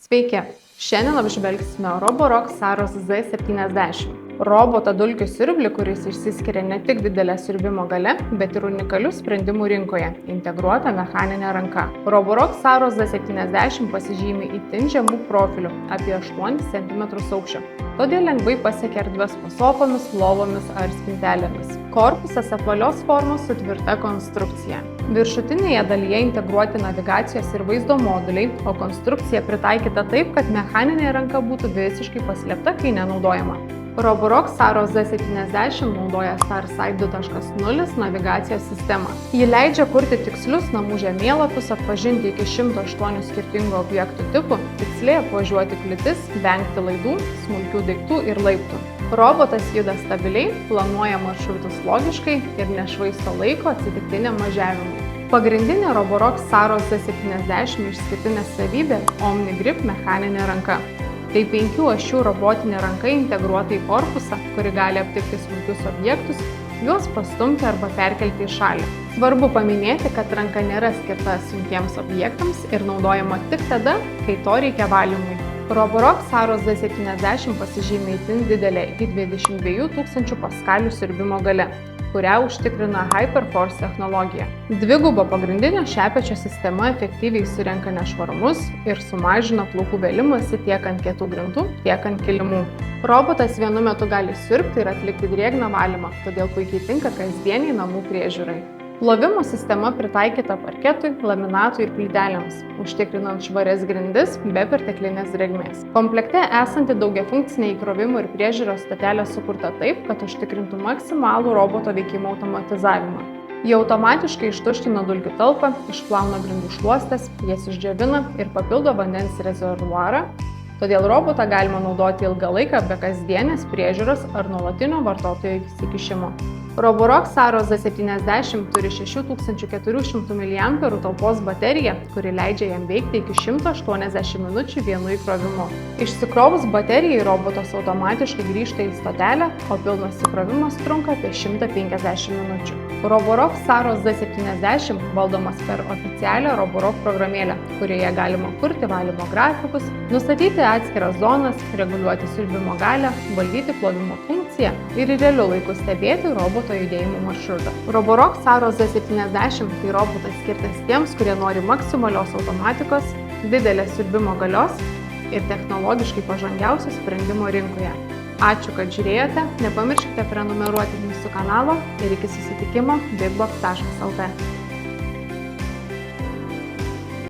Sveiki! Šiandien apžvelgsime Roborock Saros Z70. Robotą dulkių siurblį, kuris išsiskiria ne tik didelė siurbimo galia, bet ir unikalių sprendimų rinkoje – integruota mechaninė ranka. Roborock Saros Z70 pasižymi itin žemų profilių – apie 8 cm aukščio. Todėl lengvai pasiekia erdves po sofomis, lovomis ar spintelėmis. Korpusas apvalios formos su tvirta konstrukcija. Viršutinėje dalyje integruoti navigacijos ir vaizdo moduliai, o konstrukcija pritaikyta taip, kad mechaninė ranka būtų visiškai paslėpta, kai nenaudojama. Roborock Saros Z70 naudoja StarSight 2.0 navigacijos sistemą. Ji leidžia kurti tikslius namų žemėlapius, atpažinti iki 108 skirtingų objektų tipų, tiksliai apvažiuoti kliūtis, vengti laidų, smulkių daiktų ir laiptų. Robotas juda stabiliai, planuoja maršrutus logiškai ir nešvaisto laiko atsitiktiniam važiavimui. Pagrindinė Roborock Saros Z70 išskirtinė savybė – OmniGrip mechaninė ranka. Tai 5 ašių robotinė ranka integruota į korpusą, kuri gali aptikti smulkius objektus, juos pastumti arba perkelti į šalį. Svarbu paminėti, kad ranka nėra skirta sunkiems objektams ir naudojama tik tada, kai to reikia valymui. Roborock Saros Z70 pasižymi itin didelė iki 22 000 paskalių siurbimo galia, kurią užtikrina Hyperforce technologija. Dvigubo pagrindinio šepečio sistema efektyviai surenka nešvarumus ir sumažina plaukų vėlimąsi tiek ant kietų grindų, tiek ant kilimų. Robotas vienu metu gali siurbti ir atlikti drėgną valymą, todėl puikiai tinka kasdieniai namų priežiūrai. Plovimo sistema pritaikyta parketui, laminatui ir plytelėms, užtikrinant švarias grindis be perteklinės drėgmės. Komplekte esanti daugiafunkcinė įkrovimo ir priežiūros stotelė sukurta taip, kad užtikrintų maksimalų roboto veikimo automatizavimą. Ji automatiškai ištuština dulkių talpą, išplauna grindų šluostes, jas išdžiovina ir papildo vandens rezervuarą, todėl robotą galima naudoti ilgą laiką be kasdienės priežiūros ar nuolatinio vartotojo įsikišimo. Roborock Saros Z70 turi 6400 mAh talpos bateriją, kuri leidžia jam veikti iki 180 minučių vienu įkrovimu. Išsikrovus baterijai robotas automatiškai grįžta į stotelę, o pilnas įkrovimas trunka apie 150 minučių. Roborock Saros Z70 valdomas per oficialią Roborock programėlę, kurioje galima kurti valymo grafikus, nustatyti atskiras zonas, reguliuoti siurbimo galią, valdyti plovimo funkciją ir realiu laiku stebėti roboto judėjimo maršrutą. Roborock Saros Z70 tai robotas skirtas tiems, kurie nori maksimalios automatikos, didelės siurbimo galios ir technologiškai pažangiausio sprendimo rinkoje. Ačiū, kad žiūrėjote, nepamirškite prenumeruoti mūsų kanalo ir iki susitikimo bigbox.lt.